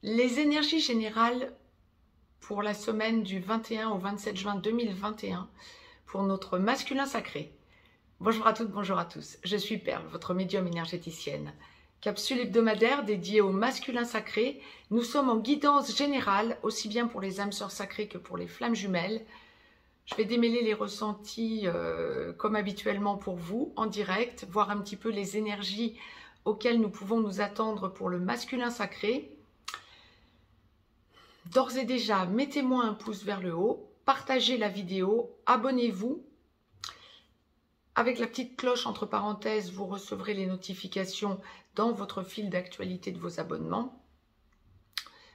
Les énergies générales pour la semaine du 21 au 27 juin 2021 pour notre masculin sacré. Bonjour à toutes, bonjour à tous. Je suis Perle, votre médium énergéticienne. Capsule hebdomadaire dédiée au masculin sacré. Nous sommes en guidance générale, aussi bien pour les âmes sœurs sacrées que pour les flammes jumelles. Je vais démêler les ressentis comme habituellement pour vous, en direct, voir un petit peu les énergies auxquelles nous pouvons nous attendre pour le masculin sacré. D'ores et déjà, mettez-moi un pouce vers le haut, partagez la vidéo, abonnez-vous. Avec la petite cloche entre parenthèses, vous recevrez les notifications dans votre fil d'actualité de vos abonnements.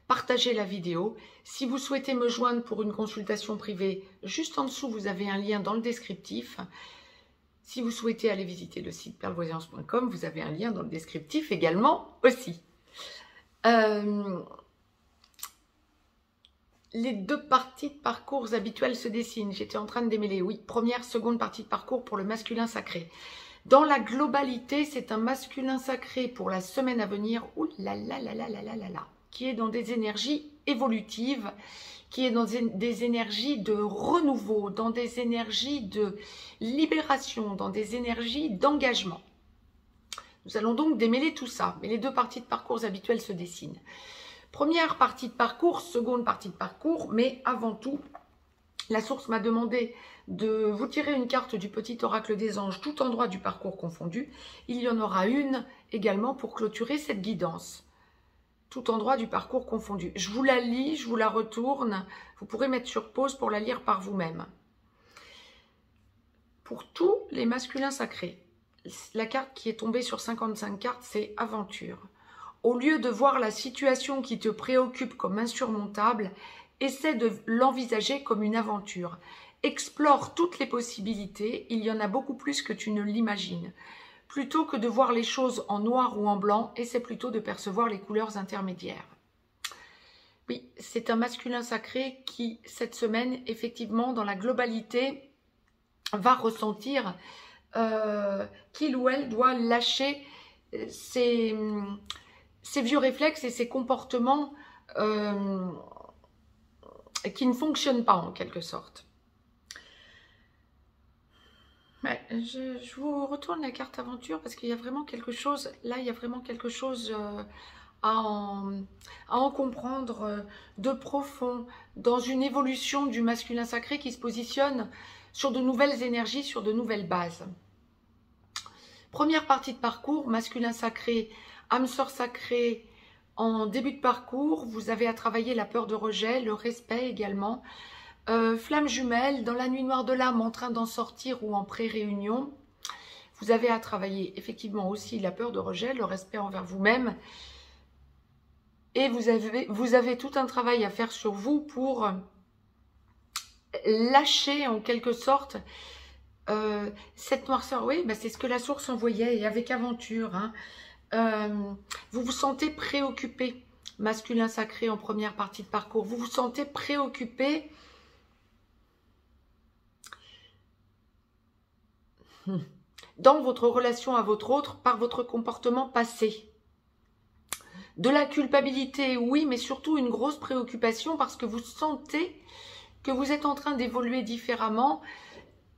Partagez la vidéo. Si vous souhaitez me joindre pour une consultation privée, juste en dessous, vous avez un lien dans le descriptif. Si vous souhaitez aller visiter le site perlevoyance.com, vous avez un lien dans le descriptif également aussi. Les deux parties de parcours habituelles se dessinent. J'étais en train de démêler. Oui, première, seconde partie de parcours pour le masculin sacré. Dans la globalité, c'est un masculin sacré pour la semaine à venir. Ouh là là là là là là là là. Qui est dans des énergies évolutives, qui est dans des énergies de renouveau, dans des énergies de libération, dans des énergies d'engagement. Nous allons donc démêler tout ça. Mais les deux parties de parcours habituelles se dessinent. Première partie de parcours, seconde partie de parcours, mais avant tout, la source m'a demandé de vous tirer une carte du petit oracle des anges, tout endroit du parcours confondu. Il y en aura une également pour clôturer cette guidance, tout endroit du parcours confondu. Je vous la lis, je vous la retourne, vous pourrez mettre sur pause pour la lire par vous-même. Pour tous les masculins sacrés, la carte qui est tombée sur 55 cartes, c'est aventure. Au lieu de voir la situation qui te préoccupe comme insurmontable, essaie de l'envisager comme une aventure. Explore toutes les possibilités, il y en a beaucoup plus que tu ne l'imagines. Plutôt que de voir les choses en noir ou en blanc, essaie plutôt de percevoir les couleurs intermédiaires. Oui, c'est un masculin sacré qui, cette semaine, effectivement, dans la globalité, va ressentir qu'il ou elle doit lâcher ses vieux réflexes et ses comportements qui ne fonctionnent pas en quelque sorte. Ouais, je vous retourne la carte aventure parce qu'il y a vraiment quelque chose, là il y a vraiment quelque chose à en comprendre de profond dans une évolution du masculin sacré qui se positionne sur de nouvelles énergies, sur de nouvelles bases. Première partie de parcours, masculin sacré, âme sœur sacrée, en début de parcours, vous avez à travailler la peur de rejet, le respect également. Flamme jumelle, dans la nuit noire de l'âme, en train d'en sortir ou en pré-réunion. Vous avez à travailler effectivement aussi la peur de rejet, le respect envers vous-même. Et vous avez tout un travail à faire sur vous pour lâcher en quelque sorte cette noirceur. Oui, bah c'est ce que la source envoyait, et avec aventure, hein. Vous vous sentez préoccupé, masculin sacré en première partie de parcours. Vous vous sentez préoccupé dans votre relation à votre autre par votre comportement passé. De la culpabilité, oui, mais surtout une grosse préoccupation parce que vous sentez que vous êtes en train d'évoluer différemment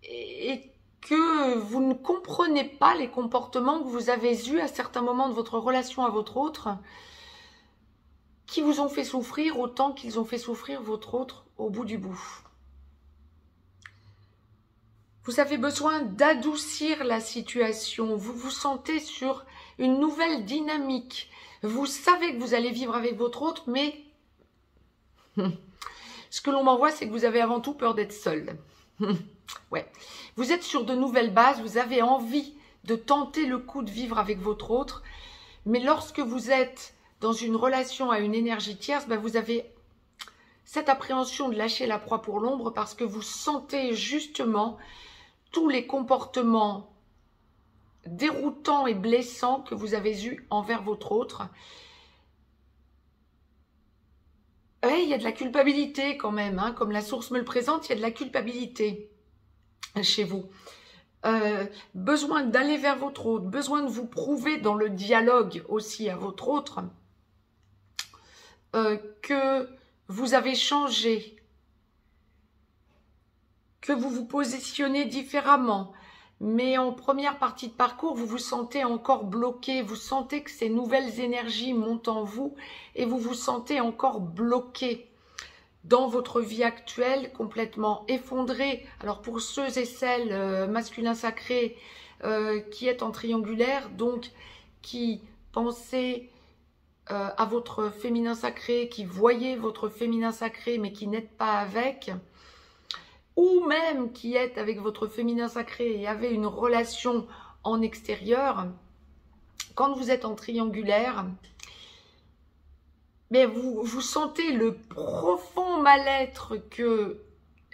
et que vous ne comprenez pas les comportements que vous avez eus à certains moments de votre relation à votre autre qui vous ont fait souffrir autant qu'ils ont fait souffrir votre autre au bout du bout. Vous avez besoin d'adoucir la situation, vous vous sentez sur une nouvelle dynamique. Vous savez que vous allez vivre avec votre autre, mais ce que l'on m'envoie, c'est que vous avez avant tout peur d'être seul. Ouais. Vous êtes sur de nouvelles bases, vous avez envie de tenter le coup de vivre avec votre autre, mais lorsque vous êtes dans une relation à une énergie tierce, ben vous avez cette appréhension de lâcher la proie pour l'ombre parce que vous sentez justement tous les comportements déroutants et blessants que vous avez eus envers votre autre. Ouais, il y a de la culpabilité quand même, hein, comme la source me le présente, il y a de la culpabilité chez vous. Besoin d'aller vers votre autre, besoin de vous prouver dans le dialogue aussi à votre autre que vous avez changé, que vous vous positionnez différemment. Mais en première partie de parcours, vous vous sentez encore bloqué. Vous sentez que ces nouvelles énergies montent en vous et vous vous sentez encore bloqué dans votre vie actuelle, complètement effondré. Alors pour ceux et celles masculins sacrés qui êtes en triangulaire, donc qui pensez à votre féminin sacré, qui voyez votre féminin sacré mais qui n'êtes pas avec, ou même qui êtes avec votre féminin sacré et avez une relation en extérieur, quand vous êtes en triangulaire, mais vous sentez le profond mal-être que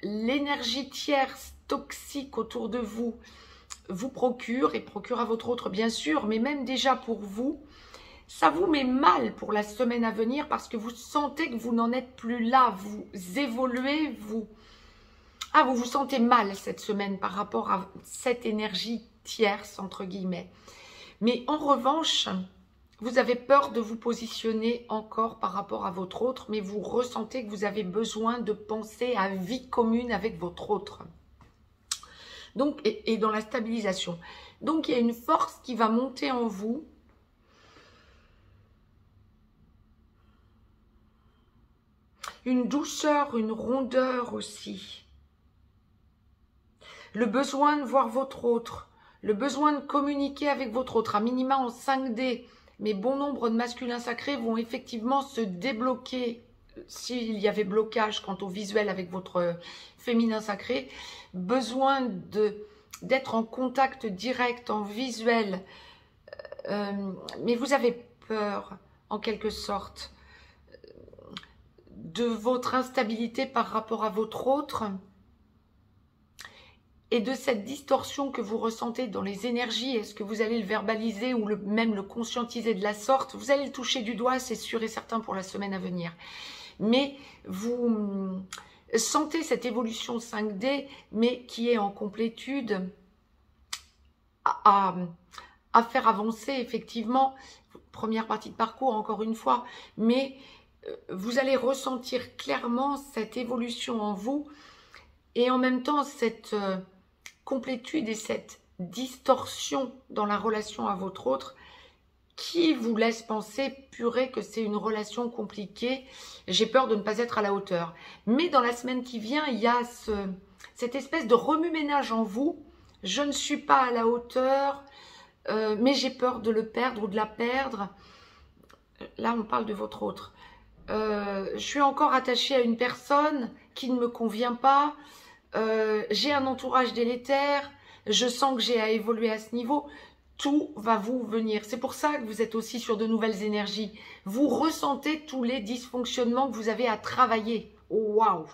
l'énergie tierce toxique autour de vous procure et procure à votre autre bien sûr, mais même déjà pour vous, ça vous met mal pour la semaine à venir parce que vous sentez que vous n'en êtes plus là, vous évoluez, vous vous sentez mal cette semaine par rapport à cette énergie tierce, entre guillemets. Mais en revanche, vous avez peur de vous positionner encore par rapport à votre autre, mais vous ressentez que vous avez besoin de penser à vie commune avec votre autre. Donc, et dans la stabilisation. Donc, il y a une force qui va monter en vous. Une douceur, une rondeur aussi. Le besoin de voir votre autre, le besoin de communiquer avec votre autre, à minima en 5D, mais bon nombre de masculins sacrés vont effectivement se débloquer s'il y avait blocage quant au visuel avec votre féminin sacré, besoin d'être en contact direct, en visuel, mais vous avez peur, en quelque sorte, de votre instabilité par rapport à votre autre, et de cette distorsion que vous ressentez dans les énergies. Est-ce que vous allez le verbaliser ou même le conscientiser de la sorte? Vous allez le toucher du doigt, c'est sûr et certain pour la semaine à venir. Mais vous sentez cette évolution 5D, mais qui est en complétude à faire avancer effectivement. Première partie de parcours, encore une fois. Mais vous allez ressentir clairement cette évolution en vous et en même temps cette complétude et cette distorsion dans la relation à votre autre qui vous laisse penser, purée, que c'est une relation compliquée, j'ai peur de ne pas être à la hauteur. Mais dans la semaine qui vient, il y a cette espèce de remue-ménage en vous, je ne suis pas à la hauteur, mais j'ai peur de le perdre ou de la perdre. Là, on parle de votre autre. Je suis encore attachée à une personne qui ne me convient pas, j'ai un entourage délétère, je sens que j'ai à évoluer à ce niveau, tout va vous venir. C'est pour ça que vous êtes aussi sur de nouvelles énergies. Vous ressentez tous les dysfonctionnements que vous avez à travailler. Waouh!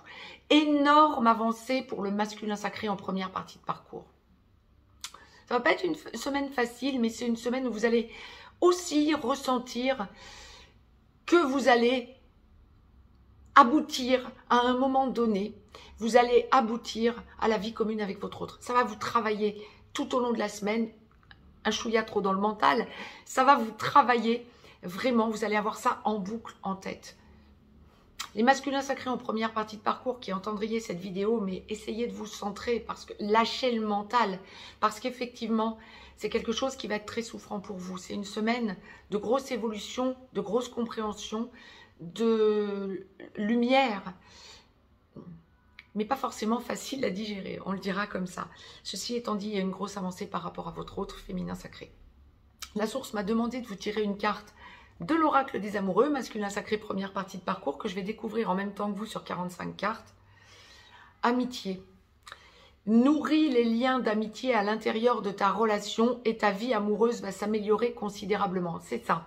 Énorme avancée pour le masculin sacré en première partie de parcours. Ça va pas être une semaine facile, mais c'est une semaine où vous allez aussi ressentir que vous allez aboutir à un moment donné. Vous allez aboutir à la vie commune avec votre autre. Ça va vous travailler tout au long de la semaine. Un chouïa trop dans le mental. Ça va vous travailler. Vraiment, vous allez avoir ça en boucle en tête. Les masculins sacrés en première partie de parcours qui entendriez cette vidéo, mais essayez de vous centrer, parce que lâchez le mental. Parce qu'effectivement, c'est quelque chose qui va être très souffrant pour vous. C'est une semaine de grosse évolution, de grosse compréhension, de lumière, mais pas forcément facile à digérer, on le dira comme ça. Ceci étant dit, il y a une grosse avancée par rapport à votre autre féminin sacré. La source m'a demandé de vous tirer une carte de l'oracle des amoureux, masculin sacré, première partie de parcours, que je vais découvrir en même temps que vous sur 45 cartes. Amitié. Nourris les liens d'amitié à l'intérieur de ta relation et ta vie amoureuse va s'améliorer considérablement. C'est ça.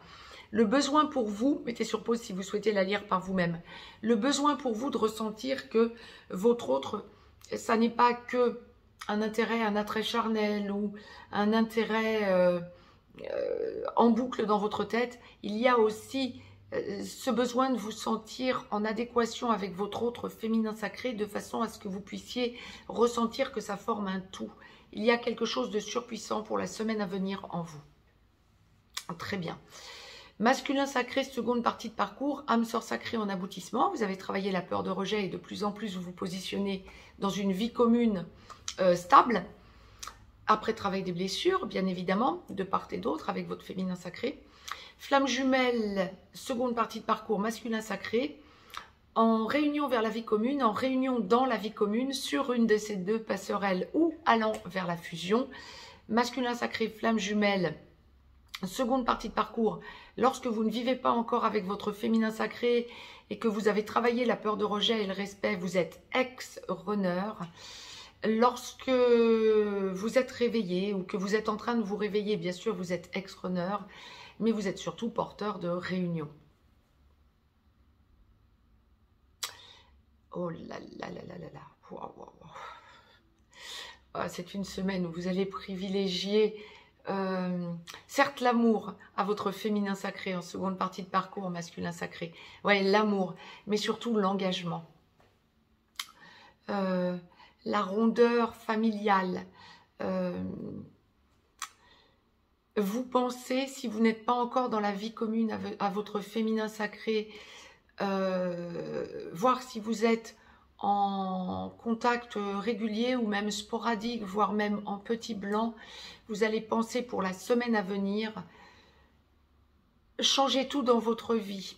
Le besoin pour vous, mettez sur pause si vous souhaitez la lire par vous-même, le besoin pour vous de ressentir que votre autre, ça n'est pas que un intérêt, un attrait charnel ou un intérêt en boucle dans votre tête, il y a aussi ce besoin de vous sentir en adéquation avec votre autre féminin sacré de façon à ce que vous puissiez ressentir que ça forme un tout. Il y a quelque chose de surpuissant pour la semaine à venir en vous. Très bien. Masculin sacré, seconde partie de parcours, âme sœur sacrée en aboutissement. Vous avez travaillé la peur de rejet et de plus en plus vous vous positionnez dans une vie commune stable. Après travail des blessures, bien évidemment, de part et d'autre avec votre féminin sacré. Flamme jumelle, seconde partie de parcours, masculin sacré. En réunion vers la vie commune, en réunion dans la vie commune, sur une de ces deux passerelles ou allant vers la fusion. Masculin sacré, flamme jumelle, seconde partie de parcours, lorsque vous ne vivez pas encore avec votre féminin sacré et que vous avez travaillé la peur de rejet et le respect, vous êtes ex-runner. Lorsque vous êtes réveillé ou que vous êtes en train de vous réveiller, bien sûr, vous êtes ex-runner, mais vous êtes surtout porteur de réunion. Oh là là là là là là. Wow, wow, wow. Ah, c'est une semaine où vous allez privilégier certes l'amour à votre féminin sacré en seconde partie de parcours masculin sacré. Ouais, l'amour, mais surtout l'engagement. La rondeur familiale. Vous pensez, si vous n'êtes pas encore dans la vie commune à votre féminin sacré, voir si vous êtes en contact régulier ou même sporadique, voire même en petit blanc, vous allez penser pour la semaine à venir, changer tout dans votre vie,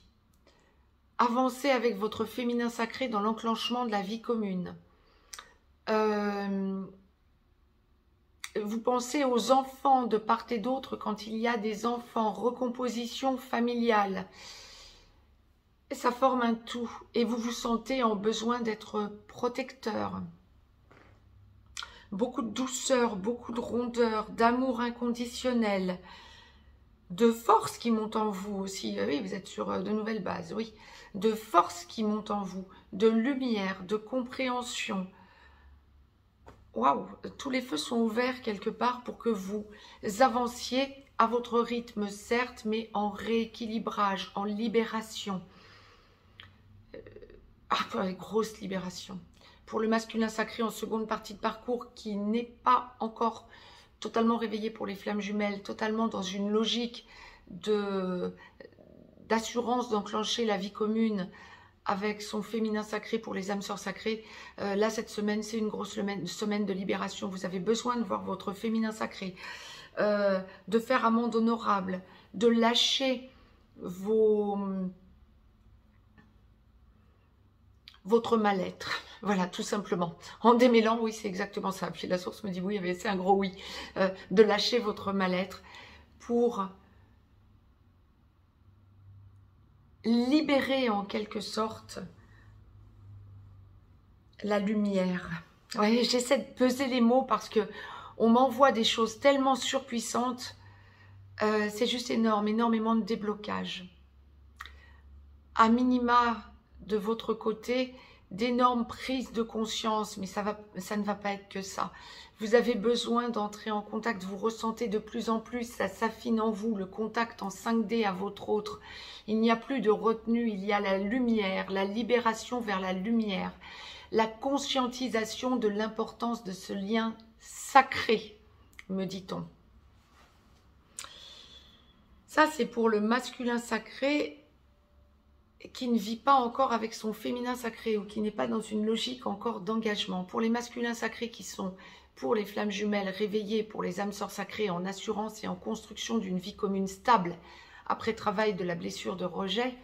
avancer avec votre féminin sacré dans l'enclenchement de la vie commune. Vous pensez aux enfants de part et d'autre quand il y a des enfants, recomposition familiale. Ça forme un tout et vous vous sentez en besoin d'être protecteur. Beaucoup de douceur, beaucoup de rondeur, d'amour inconditionnel, de force qui monte en vous aussi. Oui, vous êtes sur de nouvelles bases, oui. De force qui monte en vous, de lumière, de compréhension. Waouh, tous les feux sont ouverts quelque part pour que vous avanciez à votre rythme, certes, mais en rééquilibrage, en libération. Grosse libération. Pour le masculin sacré en seconde partie de parcours qui n'est pas encore totalement réveillé pour les flammes jumelles, totalement dans une logique d'assurance d'enclencher la vie commune avec son féminin sacré pour les âmes sœurs sacrées. Là, cette semaine, c'est une grosse semaine de libération. Vous avez besoin de voir votre féminin sacré, de faire amende honorable, de lâcher votre mal-être. Voilà, tout simplement. En démêlant, oui, c'est exactement ça. Puis la source me dit oui, c'est un gros oui. De lâcher votre mal-être pour libérer en quelque sorte la lumière. Ouais, j'essaie de peser les mots parce que on m'envoie des choses tellement surpuissantes. C'est juste énorme, énormément de déblocage. À minima, de votre côté, d'énormes prises de conscience, mais ça ne va pas être que ça. Vous avez besoin d'entrer en contact, vous ressentez de plus en plus, ça s'affine en vous, le contact en 5D à votre autre. Il n'y a plus de retenue, il y a la lumière, la libération vers la lumière, la conscientisation de l'importance de ce lien sacré, me dit-on. Ça, c'est pour le masculin sacré qui ne vit pas encore avec son féminin sacré ou qui n'est pas dans une logique encore d'engagement. Pour les masculins sacrés qui sont pour les flammes jumelles réveillées, pour les âmes sœurs sacrées en assurance et en construction d'une vie commune stable après travail de la blessure de rejet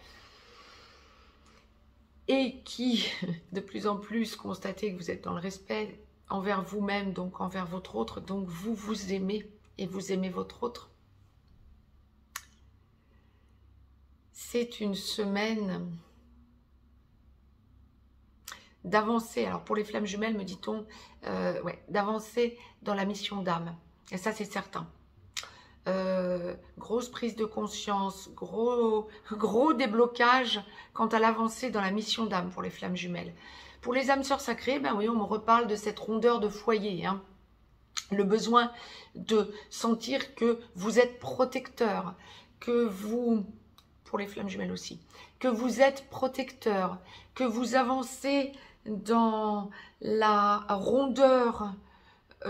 et qui de plus en plus constatez que vous êtes dans le respect envers vous-même, donc envers votre autre, donc vous vous aimez et vous aimez votre autre. C'est une semaine d'avancer. Alors pour les flammes jumelles, me dit-on, ouais, d'avancer dans la mission d'âme. Et ça, c'est certain. Grosse prise de conscience, gros déblocage quant à l'avancée dans la mission d'âme pour les flammes jumelles. Pour les âmes sœurs sacrées, ben oui, on me reparle de cette rondeur de foyer, hein. Le besoin de sentir que vous êtes protecteur, que vous... pour les flammes jumelles aussi, que vous êtes protecteur, que vous avancez dans la rondeur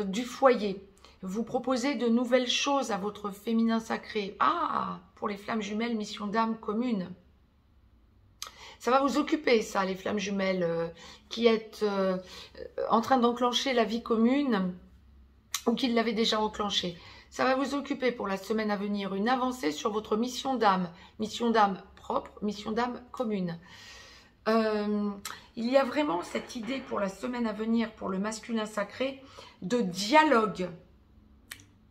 du foyer. Vous proposez de nouvelles choses à votre féminin sacré. Ah, pour les flammes jumelles, mission d'âme commune. Ça va vous occuper, ça, les flammes jumelles, qui êtes en train d'enclencher la vie commune ou qui l'avez déjà enclenchée. Ça va vous occuper pour la semaine à venir, une avancée sur votre mission d'âme propre, mission d'âme commune. Il y a vraiment cette idée pour la semaine à venir, pour le masculin sacré, de dialogue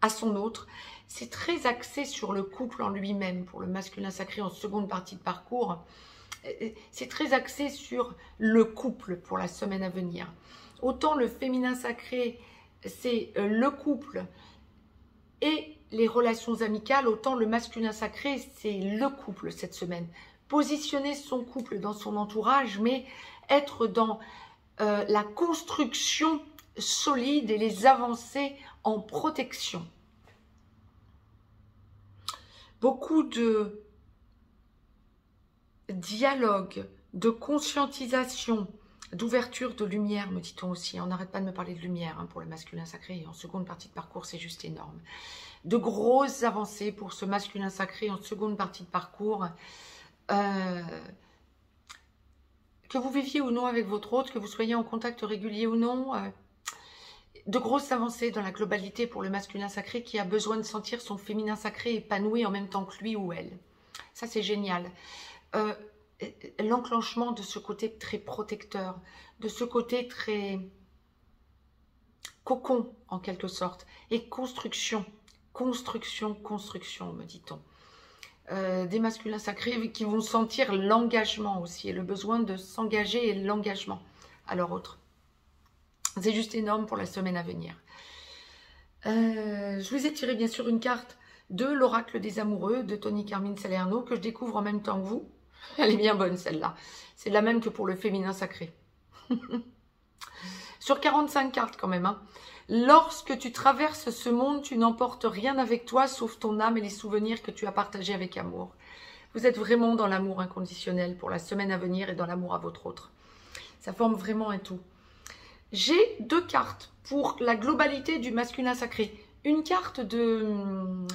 à son autre. C'est très axé sur le couple en lui-même, pour le masculin sacré en seconde partie de parcours. C'est très axé sur le couple pour la semaine à venir. Autant le féminin sacré, c'est le couple et les relations amicales, autant le masculin sacré, c'est le couple cette semaine. Positionner son couple dans son entourage, mais être dans la construction solide et les avancées en protection. Beaucoup de dialogue, de conscientisation, d'ouverture de lumière, me dit-on aussi. On n'arrête pas de me parler de lumière pour le masculin sacré. Et en seconde partie de parcours, c'est juste énorme. De grosses avancées pour ce masculin sacré en seconde partie de parcours. Que vous viviez ou non avec votre autre, que vous soyez en contact régulier ou non, de grosses avancées dans la globalité pour le masculin sacré qui a besoin de sentir son féminin sacré épanoui en même temps que lui ou elle. Ça, c'est génial. L'enclenchement de ce côté très protecteur, de ce côté très cocon en quelque sorte, et construction, me dit-on. Des masculins sacrés qui vont sentir l'engagement aussi, et le besoin de s'engager et l'engagement à leur autre. C'est juste énorme pour la semaine à venir. Je vous ai tiré bien sûr une carte de l'oracle des amoureux de Tony Carmine Salerno que je découvre en même temps que vous. Elle est bien bonne celle-là. C'est la même que pour le féminin sacré. Sur 45 cartes quand même. Lorsque tu traverses ce monde, tu n'emportes rien avec toi sauf ton âme et les souvenirs que tu as partagés avec amour. Vous êtes vraiment dans l'amour inconditionnel pour la semaine à venir et dans l'amour à votre autre. Ça forme vraiment un tout. J'ai 2 cartes pour la globalité du masculin sacré. Une carte de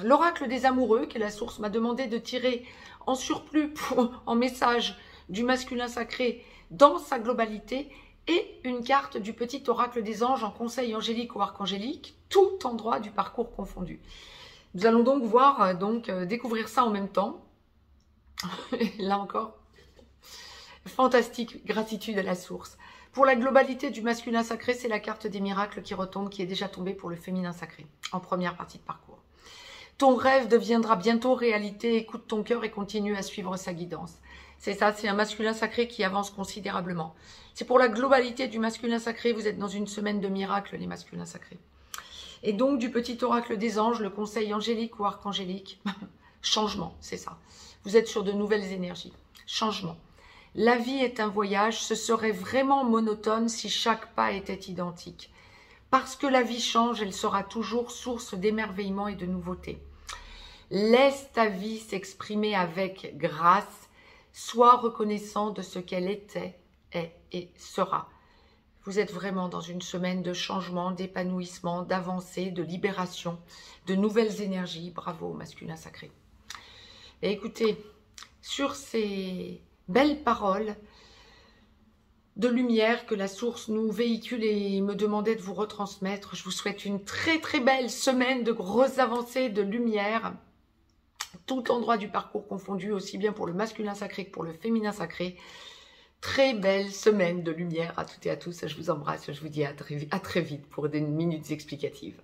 l'oracle des amoureux, que la source m'a demandé de tirer en surplus en message du masculin sacré dans sa globalité, et une carte du petit oracle des anges en conseil angélique ou archangélique, tout endroit du parcours confondu. Nous allons donc voir, découvrir ça en même temps. Là encore, fantastique, gratitude à la source. Pour la globalité du masculin sacré, c'est la carte des miracles qui retombe, qui est déjà tombée pour le féminin sacré, en première partie de parcours. Ton rêve deviendra bientôt réalité, écoute ton cœur et continue à suivre sa guidance. C'est ça, c'est un masculin sacré qui avance considérablement. C'est pour la globalité du masculin sacré, vous êtes dans une semaine de miracles, les masculins sacrés. Et donc, du petit oracle des anges, le conseil angélique ou archangélique, changement, c'est ça. Vous êtes sur de nouvelles énergies, changement. La vie est un voyage, ce serait vraiment monotone si chaque pas était identique. Parce que la vie change, elle sera toujours source d'émerveillement et de nouveautés. Laisse ta vie s'exprimer avec grâce, sois reconnaissant de ce qu'elle était, est et sera. Vous êtes vraiment dans une semaine de changement, d'épanouissement, d'avancée, de libération, de nouvelles énergies. Bravo, masculin sacré. Et écoutez, sur ces belles paroles de lumière que la source nous véhicule et me demandait de vous retransmettre, je vous souhaite une très très belle semaine de grosses avancées de lumière, tout endroit du parcours confondu, aussi bien pour le masculin sacré que pour le féminin sacré. Très belle semaine de lumière à toutes et à tous. Je vous embrasse, je vous dis à très vite pour des minutes explicatives.